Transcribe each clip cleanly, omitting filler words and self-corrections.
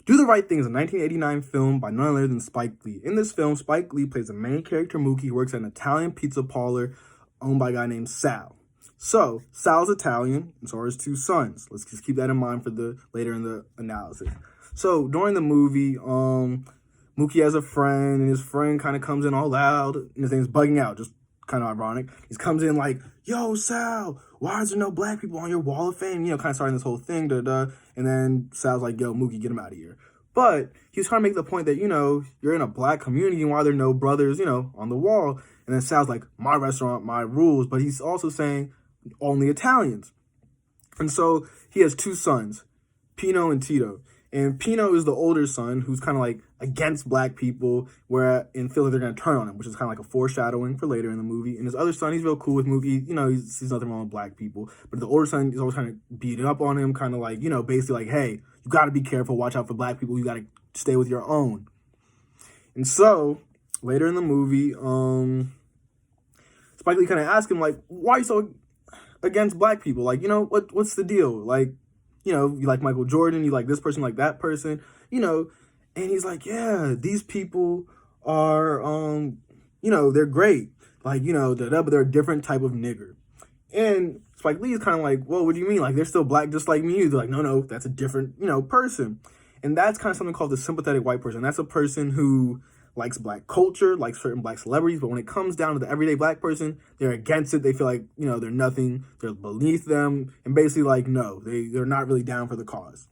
Do the Right Thing is a 1989 film by none other than Spike Lee. In this film, Spike Lee plays the main character Mookie, who works at an Italian pizza parlor owned by a guy named Sal. So, Sal's Italian, and so are his two sons. Let's just keep that in mind for the later in the analysis. So, during the movie, Mookie has a friend, and his friend kind of comes in all loud, and his name's Bugging Out, just kind of ironic. He comes in like, yo, Sal, why is there no black people on your wall of fame? You know, kind of starting this whole thing, and then Sal's like, yo, Mookie, get him out of here. But he's trying to make the point that, you know, you're in a black community, and why are there no brothers, you know, on the wall? And then Sal's like, my restaurant, my rules. But he's also saying only Italians. And so he has two sons, Pino and Tito. And Pino is the older son who's kind of like against black people, where in Philly they're going to turn on him, which is kind of like a foreshadowing for later in the movie. And his other son, he's real cool with Mookie. You know, he sees nothing wrong with black people. But the older son is always kind of beating up on him, kind of like, you know, basically like, hey, you got to be careful, watch out for black people. You got to stay with your own. And so later in the movie, Spike Lee kind of asks him, like, why are you so against black people? Like, you know, what's the deal? Like, you know, you like Michael Jordan, you like this person, like that person, you know. And he's like, yeah, these people are, you know, they're great. Like, you know, but they're a different type of nigger. And Spike Lee is kind of like, well, what do you mean? Like, they're still black just like me. They're like, no, that's a different, you know, person. And that's kind of something called the sympathetic white person. That's a person who likes black culture, likes certain black celebrities, but when it comes down to the everyday black person, they're against it. They feel like, you know, they're nothing, they're beneath them, and basically like, no, they're not really down for the cause.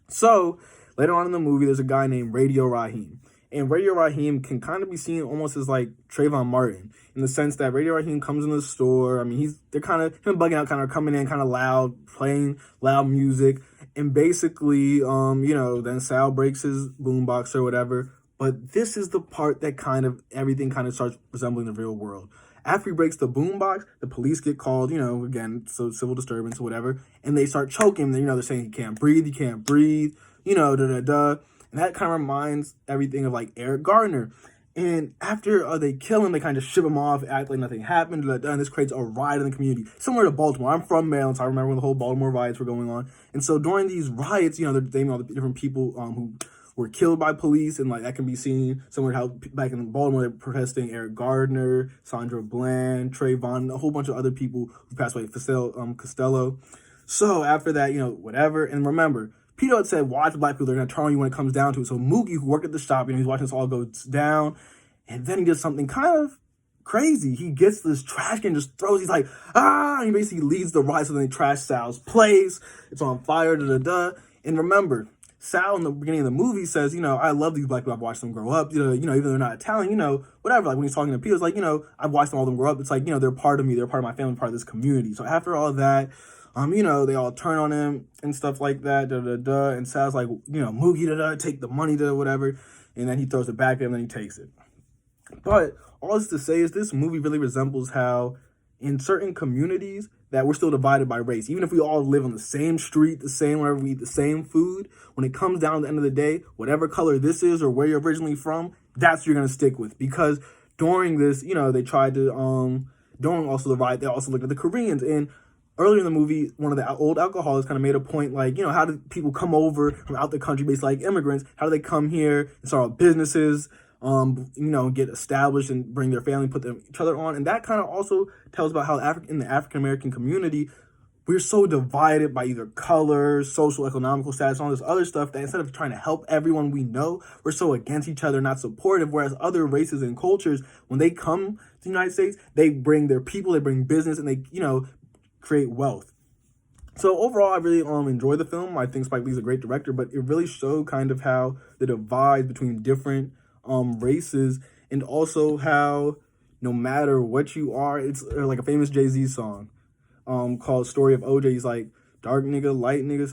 So later on in the movie, there's a guy named Radio Raheem. And Radio Raheem can kind of be seen almost as like Trayvon Martin, in the sense that Radio Raheem comes in the store. I mean, they're kind of, him Bugging Out kind of coming in kind of loud, playing loud music. And basically, you know, then Sal breaks his boombox or whatever. But this is the part that kind of, everything kind of starts resembling the real world. After he breaks the boombox, the police get called, you know, again, so civil disturbance or whatever, and they start choking him. You know, they're saying he can't breathe, you know, And that kind of reminds everything of like Eric Gardner. And after they kill him, they kind of ship him off, act like nothing happened, and this creates a riot in the community. Similar to Baltimore. I'm from Maryland, so I remember when the whole Baltimore riots were going on. And so during these riots, you know, they're naming all the different people who were killed by police, and like that can be seen somewhere how back in Baltimore they're protesting Eric Gardner, Sandra Bland, Trayvon, a whole bunch of other people who passed away, Costello. So after that, you know, whatever. And remember, Pino had said, watch black people, they're going to turn on you when it comes down to it. So Mookie, who worked at the shop, you know, he's watching this all go down. And then he does something kind of crazy. He gets this trash can, just throws, he's like, and he basically leads the riot. So then they trash Sal's place. It's on fire, And remember, Sal in the beginning of the movie says, you know, I love these black people. I've watched them grow up. You know, even though they're not Italian, you know, whatever. Like when he's talking to Pino, it's like, you know, I've watched all of them grow up. It's like, you know, they're part of me. They're part of my family, part of this community. So after all that, you know, they all turn on him and stuff like that, and Sal's like, you know, Mookie, take the money, whatever, and then he throws it back at him, and then he takes it. But all this to say is this movie really resembles how in certain communities that we're still divided by race. Even if we all live on the same street, the same, wherever we eat the same food, when it comes down to the end of the day, whatever color this is or where you're originally from, that's what you're going to stick with. Because during this, you know, they tried to, during also the riot, they also looked at the Koreans. And earlier in the movie, one of the old alcoholics kind of made a point, like, you know, how do people come over from out the country, basically like immigrants? How do they come here and start businesses, you know, get established and bring their family, put each other on? And that kind of also tells about how in the African-American community, we're so divided by either color, social, economical status, all this other stuff, that instead of trying to help everyone we know, we're so against each other, not supportive. Whereas other races and cultures, when they come to the United States, they bring their people, they bring business, and they, you know, create wealth. So overall, I really enjoy the film. I think Spike Lee's a great director, but it really showed kind of how the divide between different races, and also how no matter what you are, it's like a famous Jay-Z song called Story of OJ. He's like, dark nigga, light niggas,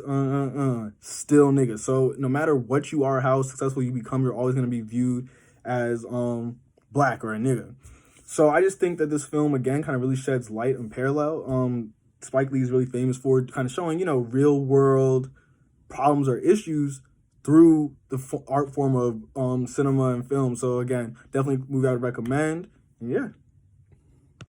still nigga. So no matter what you are, how successful you become, you're always going to be viewed as black or a nigga. So I just think that this film, again, kind of really sheds light and parallel. Spike Lee is really famous for kind of showing, you know, real world problems or issues through the art form of cinema and film. So again, definitely a movie I would recommend. And yeah.